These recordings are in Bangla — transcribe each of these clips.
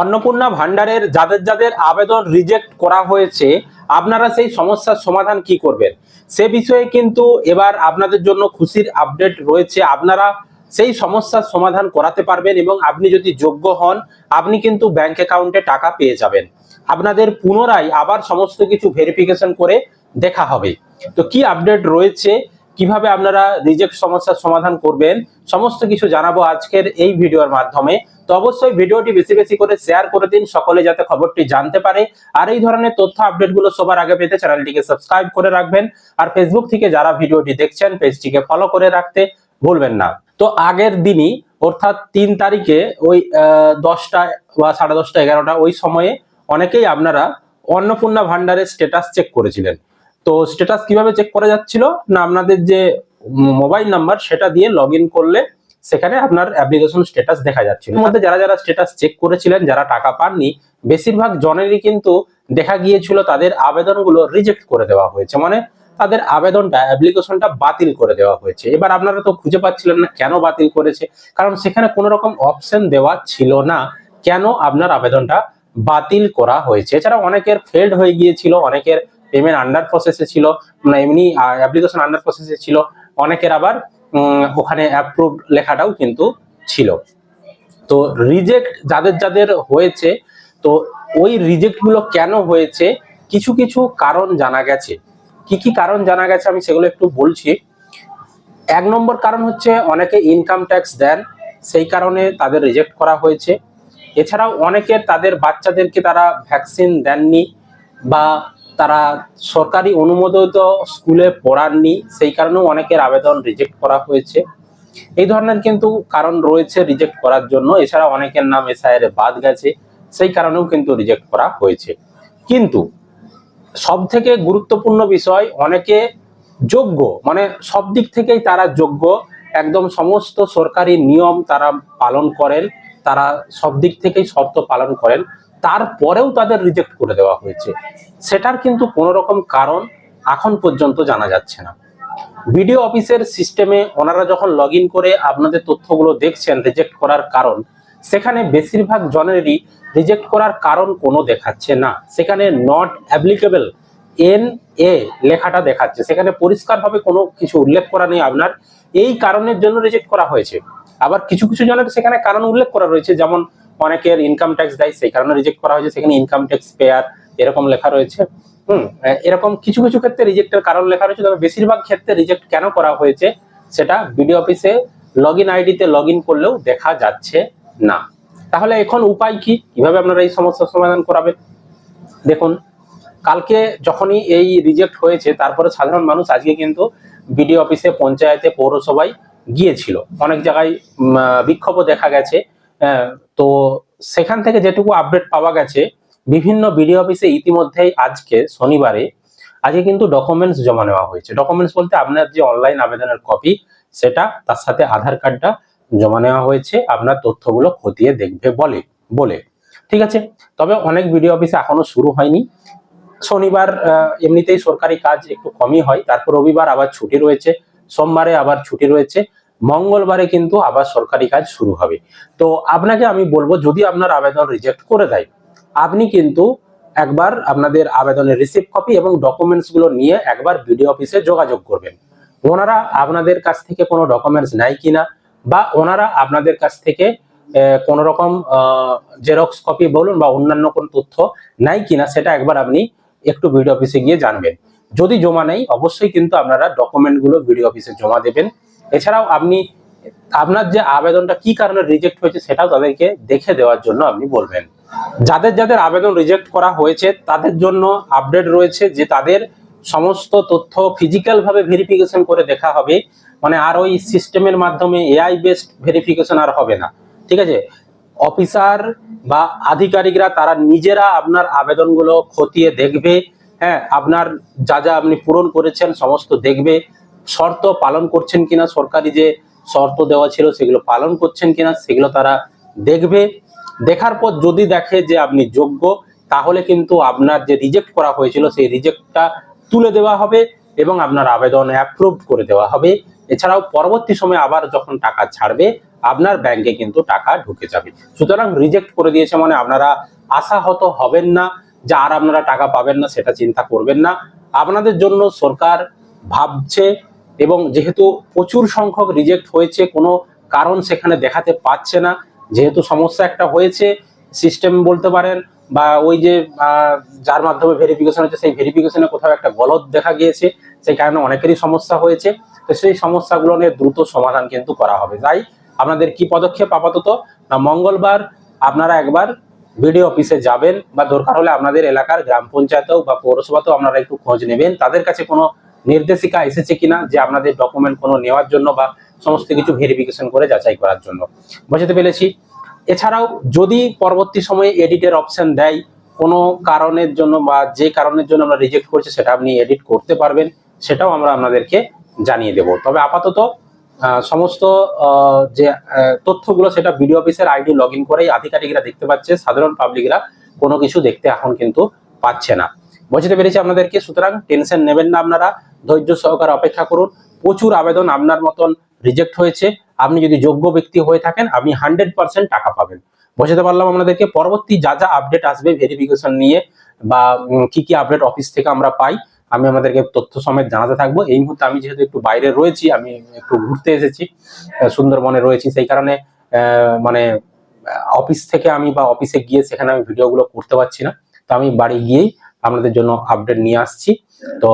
অন্নপূর্ণা ভান্ডারের যাদের যাদের আবেদন রিজেক্ট করা হয়েছে, আপনারা সেই সমস্যার সমাধান কি করবেন সে বিষয়ে কিন্তু এবার আপনাদের জন্য খুশির আপডেট রয়েছে। আপনারা সেই সমস্যার সমাধান করাতে পারবেন এবং আপনি যদি যোগ্য হন আপনি কিন্তু ব্যাংক অ্যাকাউন্টে টাকা পেয়ে যাবেন। আপনাদের পুনরায় আবার সমস্ত কিছু ভেরিফিকেশন করে দেখা হবে। তো কি আপডেট রয়েছে, কিভাবে আপনারা রিজেক্ট সমস্যার সমাধান করবেন, সমস্ত কিছু জানাবো আজকের এই ভিডিওর মাধ্যমে। তো অবশ্যই ভিডিওটি বেশি বেশি করে শেয়ার করে দিন, সকলে যাতে খবরটি জানতে পারে। আর এই ধরনের তথ্য আপডেট গুলো সবার আগে পেতে চ্যানেলটিকে সাবস্ক্রাইব করে রাখবেন। আর ফেসবুক থেকে যারা ভিডিওটি দেখছেন পেজটিকে ফলো করে রাখতে ভুলবেন না। তো আগের দিনই অর্থাৎ 3 তারিখে ওই 10টা বা 10:30 11টা ওই সময়ে অনেকেই আপনারা অন্নপূর্ণা ভান্ডারের স্ট্যাটাস চেক করেছিলেন। তো স্ট্যাটাস কিভাবে চেক করা যাচ্ছিল না, আপনাদের যে মোবাইল নাম্বার সেটা দিয়ে লগইন করলে সেখানে আপনার অ্যাপ্লিকেশন স্ট্যাটাস দেখা যাচ্ছিল। এর মধ্যে যারা যারা স্ট্যাটাস চেক করেছিলেন, যারা টাকা পাননি, বেশিরভাগ জনেরই কিন্তু দেখা গিয়েছিল তাদের আবেদনগুলো রিজেক্ট করে দেওয়া হয়েছে, মানে তাদের আবেদনটা অ্যাপ্লিকেশনটা বাতিল করে দেওয়া হয়েছে। এবার আপনারা তো খুঁজে পাচ্ছিলেন না কেন বাতিল করেছে, কারণ সেখানে কোনো রকম অপশন দেওয়া ছিল না কেন আপনার আবেদনটা বাতিল করা হয়েছে। এছাড়া অনেকের ফেলড হয়ে গিয়েছিল, অনেকের পেমেন্ট আন্ডার প্রসেসে ছিল, মানে এমনি অ্যাপ্লিকেশন আন্ডার প্রসেসে ছিল, অনেকের আবার ওখানে অ্যাপ্রুভড লেখাটাও কিন্তু ছিল। তো রিজেক্ট যাদের যাদের হয়েছে, তো ওই রিজেক্ট গুলো কেন হয়েছে কিছু কিছু কারণ জানা গেছে। কি কি কারণ জানা গেছে আমি সেগুলো একটু বলছি। 1 নম্বর কারণ হচ্ছে অনেকে ইনকাম ট্যাক্স দেন, সেই কারণে তাদের রিজেক্ট করা হয়েছে। এছাড়াও অনেকে তাদের বাচ্চাদেরকে তারা ভ্যাকসিন দেননি বা তারা সরকারি অনুমোদিত স্কুলে পড়াননি, সেই কারণেও অনেকের আবেদন রিজেক্ট করা হয়েছে। এই ধরনের কিন্তু কারণ রয়েছে রিজেক্ট করার জন্য। এছাড়া অনেকের নাম এসআইআর এ বাদ গেছে, সেই কারণেও কিন্তু রিজেক্ট করা হয়েছে। কিন্তু সব থেকে গুরুত্বপূর্ণ বিষয়, অনেকে যোগ্য, মানে সব দিক থেকেই তারা যোগ্য, একদম সমস্ত সরকারি নিয়ম তারা পালন করেন, তারা সব দিক থেকেই শর্ত পালন করেন, তারপরেও তাদের রিজেক্ট করে দেওয়া হয়েছে। সেটার কিন্তু কোনো রকম কারণ এখন পর্যন্ত জানা যাচ্ছে না। বিডিও অফিসের সিস্টেমে ওনারা যখন লগ ইন করে আপনাদের তথ্যগুলো দেখছেন রিজেক্ট করার কারণ, সেখানে বেশিরভাগ জনেরই রিজেক্ট করার কারণ কোনো দেখাচ্ছে না। সেখানে নট অ্যাপ্লিকেবল NA লেখাটা দেখাচ্ছে, সেখানে পরিষ্কারভাবে কোনো কিছু উল্লেখ করা নেই আপনার এই কারণের জন্য রিজেক্ট করা হয়েছে। আবার কিছু কিছু জনের সেখানে কারণ উল্লেখ করা রয়েছে, যেমন অনেকের ইনকাম ট্যাক্স দেয় সেই কারণে রিজেক্ট করা হয়েছে, সেখানে ইনকাম ট্যাক্স পেয়ার এরকম লেখা রয়েছে। এরকম কিছু কিছু ক্ষেত্রে রিজেক্টের কারণ লেখা রয়েছে, তবে বেশিরভাগ ক্ষেত্রে রিজেক্ট কেন করা হয়েছে সেটা বিডিও অফিসে লগইন আইডিতে লগইন করলেও দেখা যাচ্ছে না। তাহলে এখন উপায় কি, কিভাবে আপনারা এই সমস্যার সমাধান করাবেন? দেখুন, কালকে যখনই এই রিজেক্ট হয়েছে তারপরে সাধারণ মানুষ আজকে কিন্তু বিডিও অফিসে, পঞ্চায়েতে, পৌরসভায় গিয়েছিল, অনেক জায়গায় বিক্ষোভও দেখা গেছে। তো সেখান থেকে যেটুকু আপডেট পাওয়া গেছে, বিভিন্ন বিডিও অফিসে ইতিমধ্যেই আজকে শনিবারে আজকে কিন্তু ডকুমেন্টস জমা নেওয়া হয়েছে। ডকুমেন্টস বলতে আপনার যে অনলাইন আবেদনের কপি, সেটা তার সাথে আধার কার্ডটা জমা নেওয়া হয়েছে, আপনার তথ্যগুলো খতিয়ে দেখবে বলে ঠিক আছে। তবে অনেক বিডিও অফিসে এখনো শুরু হয়নি। শনিবার এমনিতেই সরকারি কাজ একটু কমই হয়, তারপর রবিবার আবার ছুটি রয়েছে, সোমবারে আবার ছুটি রয়েছে, মঙ্গলবারে কিন্তু আবার সরকারি কাজ শুরু হবে। তো আপনাকে আমি বলবো, যদি আপনার আবেদন রিজেক্ট করে দেয়, আপনি কিন্তু একবার আপনাদের আবেদনের রিসিপ্ট কপি এবং ডকুমেন্টস গুলো নিয়ে একবার বিডিও অফিসে যোগাযোগ করবেন। ওনারা আপনাদের কাছ থেকে কোনো ডকুমেন্টস নেয় কিনা, বা ওনারা আপনাদের কাছ থেকে কোন রকম জেরক্স কপি বলুন বা অন্যান্য কোন তথ্য নাই কিনা, সেটা একবার আপনি একটু বিডিও অফিসে গিয়ে জানবেন। যদি জমা নেই, অবশ্যই কিন্তু আপনারা ডকুমেন্ট গুলো বিডিও অফিসে জমা দেবেন। এছাড়াও আপনি আপনার যে আবেদনটা কি কারণে রিজেক্ট হয়েছে সেটাও তাদেরকে দেখে দেওয়ার জন্য আপনি বলবেন। যাদের যাদের আবেদন রিজেক্ট করা হয়েছে তাদের জন্য আপডেট রয়েছে যে তাদের সমস্ত তথ্য ফিজিক্যাল ভাবে ভেরিফিকেশন করে দেখা হবে, মানে আর ওই সিস্টেমের মাধ্যমে AI বেসড ভেরিফিকেশন আর হবে না, ঠিক আছে। অফিসার বা আধিকারিকরা তারা নিজেরা আপনার আবেদনগুলো খতিয়ে দেখবে, হ্যাঁ, আপনার যা যা আপনি পূরণ করেছেন সমস্ত দেখবে, শর্ত পালন করছেন কিনা, সরকারি যে শর্ত দেওয়া ছিল সেগুলো পালন করছেন কিনা সেগুলো তারা দেখবে। দেখার পর যদি দেখে যে আপনি যোগ্য, তাহলে কিন্তু আপনার যে রিজেক্ট করা হয়েছিল সেই রিজেক্টটা তুলে দেওয়া হবে এবং আপনার আবেদন অ্যাপ্রুভ করে দেওয়া হবে। এছাড়াও পরবর্তী সময়ে আবার যখন টাকা ছাড়বে, আপনার ব্যাংকে কিন্তু টাকা ঢুকে যাবে। সুতরাং রিজেক্ট করে দিয়েছে মানে আপনারা আশাহত হবেন না যে আর আপনারা টাকা পাবেন না, সেটা চিন্তা করবেন না। আপনাদের জন্য সরকার ভাবছে, এবং যেহেতু প্রচুর সংখ্যক রিজেক্ট হয়েছে, কোনো কারণ সেখানে দেখাতে পাচ্ছে না, যেহেতু সমস্যা একটা হয়েছে সিস্টেম বলতে পারেন, বা ওই যে যার মাধ্যমে ভেরিফিকেশন হচ্ছে সেই ভেরিফিকেশনে কোথাও একটা গলদ দেখা গিয়েছে, সেই কারণে অনেকেরই সমস্যা হয়েছে। তো সেই সমস্যাগুলো নিয়ে দ্রুত সমাধান কিন্তু করা হবে। তাই আপনাদের কি পদক্ষেপ আপাতত না, মঙ্গলবার আপনারা একবার বিডিও অফিসে যাবেন, বা দরকার হলে আপনাদের এলাকার গ্রাম পঞ্চায়েতেও বা পৌরসভাতেও আপনারা একটু খোঁজ নেবেন তাদের কাছে কোনো নির্দেশিকা এসেছে কিনা যে আপনাদের ডকুমেন্ট কোনো নেওয়ার জন্য বা সমস্ত কিছু ভেরিফিকেশন করে যাচাই করার জন্য। বুঝতে পেরেছি। এছাড়াও যদি পরবর্তী সময়ে এডিটের অপশন দেয় কোনো কারণের জন্য, বা যে কারণের জন্য আমরা রিজেক্ট করছি সেটা আপনি এডিট করতে পারবেন, সেটাও আমরা আপনাদেরকে জানিয়ে দেব। তবে আপাতত সমস্ত যে তথ্যগুলো সেটা বিডিও অফিসের আইডি লগ ইন করেই আধিকারিকরা দেখতে পাচ্ছে, সাধারণ পাবলিকরা কোনো কিছু দেখতে এখন কিন্তু পাচ্ছে না। বুঝতে পেরেছি আপনাদেরকে। সুতরাং টেনশন নেবেন না, আপনারা ধৈর্য সহকারে অপেক্ষা করুন। প্রচুর আবেদন আপনার মতন রিজেক্ট হয়েছে। আপনি যদি যোগ্য ব্যক্তি হয়ে থাকেন আপনি 100% টাকা পাবেন। বুঝতে পারলাম আপনাদেরকে। পরবর্তী যা যা আপডেট আসবে ভেরিফিকেশন নিয়ে, বা কি কি আপডেট অফিস থেকে আমরা পাই, আমি আমাদেরকে তথ্য সমেত জানাতে থাকবো। এই মুহূর্তে আমি যেহেতু একটু বাইরে রয়েছি, আমি একটু ঘুরতে এসেছি, সুন্দরবনে রয়েছি, সেই কারণে মানে অফিস থেকে আমি বা অফিসে গিয়ে সেখানে আমি ভিডিওগুলো করতে পারছি না। তো আমি বাড়ি গিয়েই আপনাদের জন্য আপডেট নিয়ে আসছি। তো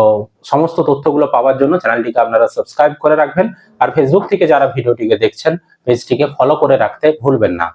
সমস্ত তথ্যগুলো পাওয়ার জন্য চ্যানেলটিকে আপনারা সাবস্ক্রাইব করে রাখবেন, আর ফেসবুক থেকে যারা ভিডিওটিকে দেখছেন পেজটিকে ফলো করে রাখতে ভুলবেন না।